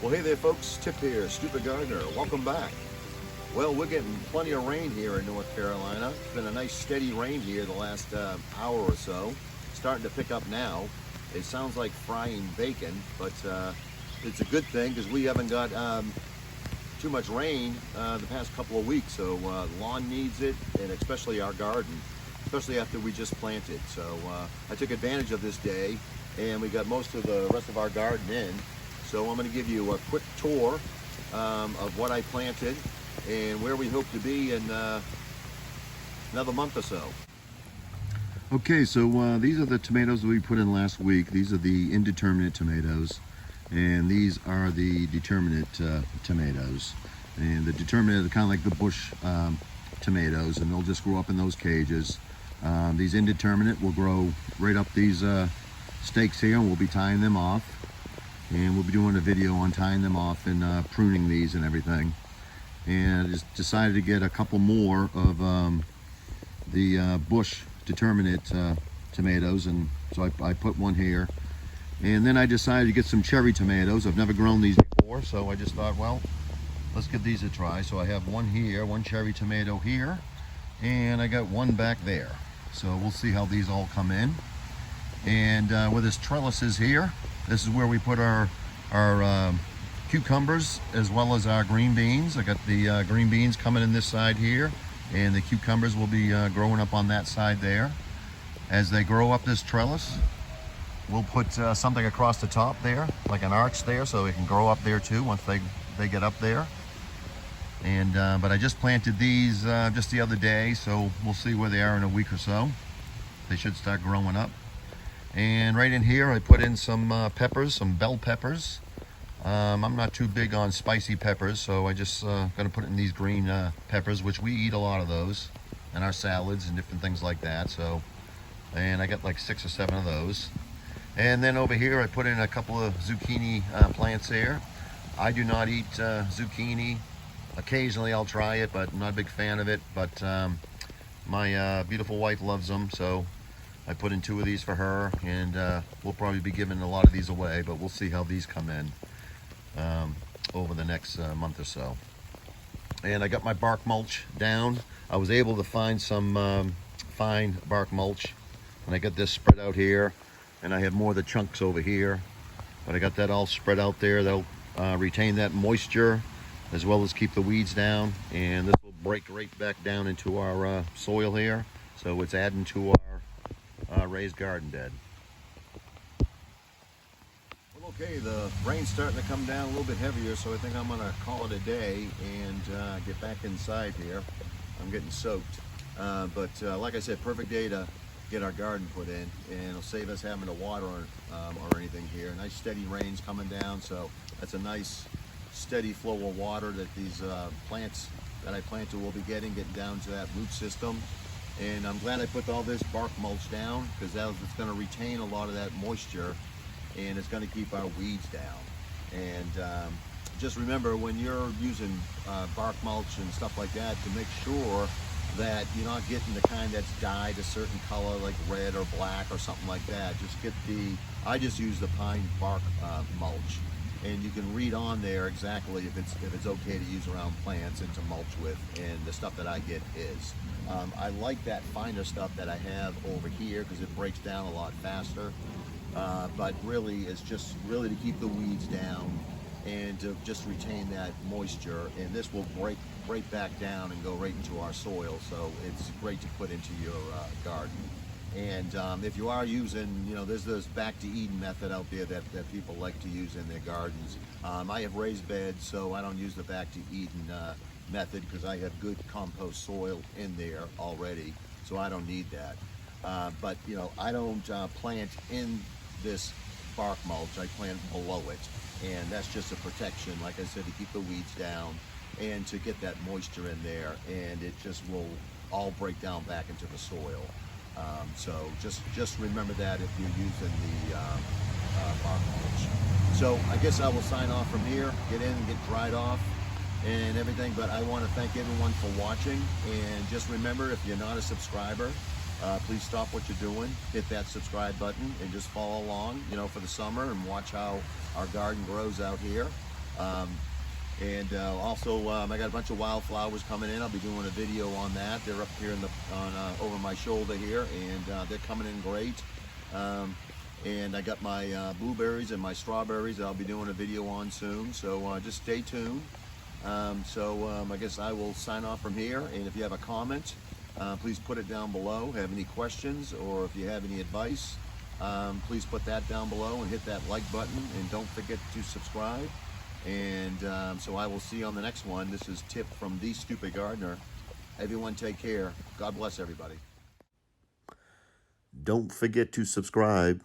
Well, hey there folks, Tip here, Stupid Gardener. Welcome back. Well, we're getting plenty of rain here in North Carolina. It's been a nice steady rain here the last hour or so. Starting to pick up now. It sounds like frying bacon, but it's a good thing because we haven't got too much rain the past couple of weeks. So lawn needs it, and especially our garden, especially after we just planted. So I took advantage of this day, and we got most of the rest of our garden in. So I'm going to give you a quick tour of what I planted and where we hope to be in another month or so. Okay, so these are the tomatoes that we put in last week. These are the indeterminate tomatoes, and these are the determinate tomatoes. And the determinate are kind of like the bush tomatoes, and they'll just grow up in those cages. These indeterminate will grow right up these stakes here, and we'll be tying them off. And we'll be doing a video on tying them off and pruning these and everything. And I just decided to get a couple more of the bush determinate tomatoes, and so I put one here. And then I decided to get some cherry tomatoes. I've never grown these before, so I just thought, well, let's give these a try. So I have one here, one cherry tomato here, and I got one back there. So we'll see how these all come in. And where this trellis is here, this is where we put our cucumbers as well as our green beans. I got the green beans coming in this side here, and the cucumbers will be growing up on that side there. As they grow up this trellis, we'll put something across the top there, like an arch there, so it can grow up there too once they get up there. And but I just planted these just the other day, so we'll see where they are in a week or so. They should start growing up. And right in here I put in some peppers, some bell peppers. I'm not too big on spicy peppers, so I just gonna put it in these green peppers, which we eat a lot of those in our salads and different things like that. So, and I got like 6 or 7 of those. And then over here I put in a couple of zucchini plants there. I do not eat zucchini. Occasionally I'll try it, but I'm not a big fan of it. But my beautiful wife loves them, so I put in 2 of these for her, and we'll probably be giving a lot of these away, but we'll see how these come in over the next month or so. And I got my bark mulch down. I was able to find some fine bark mulch, and I got this spread out here, and I have more of the chunks over here, but I got that all spread out there. That'll retain that moisture as well as keep the weeds down, and this will break right back down into our soil here, so it's adding to our raised garden bed. Well, okay, the rain's starting to come down a little bit heavier, so I think I'm gonna call it a day and get back inside here. I'm getting soaked, but like I said, perfect day to get our garden put in, and it'll save us having to water or anything here. Nice steady rains coming down, so that's a nice steady flow of water that these plants that I planted will be getting down to that root system. And I'm glad I put all this bark mulch down, because it's going to retain a lot of that moisture, and it's going to keep our weeds down. And just remember, when you're using bark mulch and stuff like that, to make sure that you're not getting the kind that's dyed a certain color, like red or black or something like that. Just get I just use the pine bark mulch, and you can read on there exactly if it's okay to use around plants and to mulch with, and the stuff that I get is. I like that finer stuff that I have over here because it breaks down a lot faster, but really it's just really to keep the weeds down and to just retain that moisture, and this will break right back down and go right into our soil, so it's great to put into your garden. And if you are using, there's this back to Eden method out there that people like to use in their gardens. I have raised beds, so I don't use the back to Eden method because I have good compost soil in there already, so I don't need that. But I don't plant in this bark mulch. I plant below it, and that's just a protection, like I said, to keep the weeds down and to get that moisture in there, and it just will all break down back into the soil. So just remember that if you're using the bark mulch. So I guess I will sign off from here, get in and get dried off and everything, but I want to thank everyone for watching, and just remember, if you're not a subscriber, please stop what you're doing, hit that subscribe button, and just follow along, you know, for the summer, and watch how our garden grows out here. Also, I got a bunch of wildflowers coming in. I'll be doing a video on that. They're up here over my shoulder here, and they're coming in great. And I got my blueberries and my strawberries that I'll be doing a video on soon. So just stay tuned. I guess I will sign off from here. And if you have a comment, please put it down below. Have any questions, or if you have any advice, please put that down below and hit that like button, and don't forget to subscribe. And so I will see you on the next one. This is Tip from The Stupid Gardener. Everyone take care. God bless everybody. Don't forget to subscribe.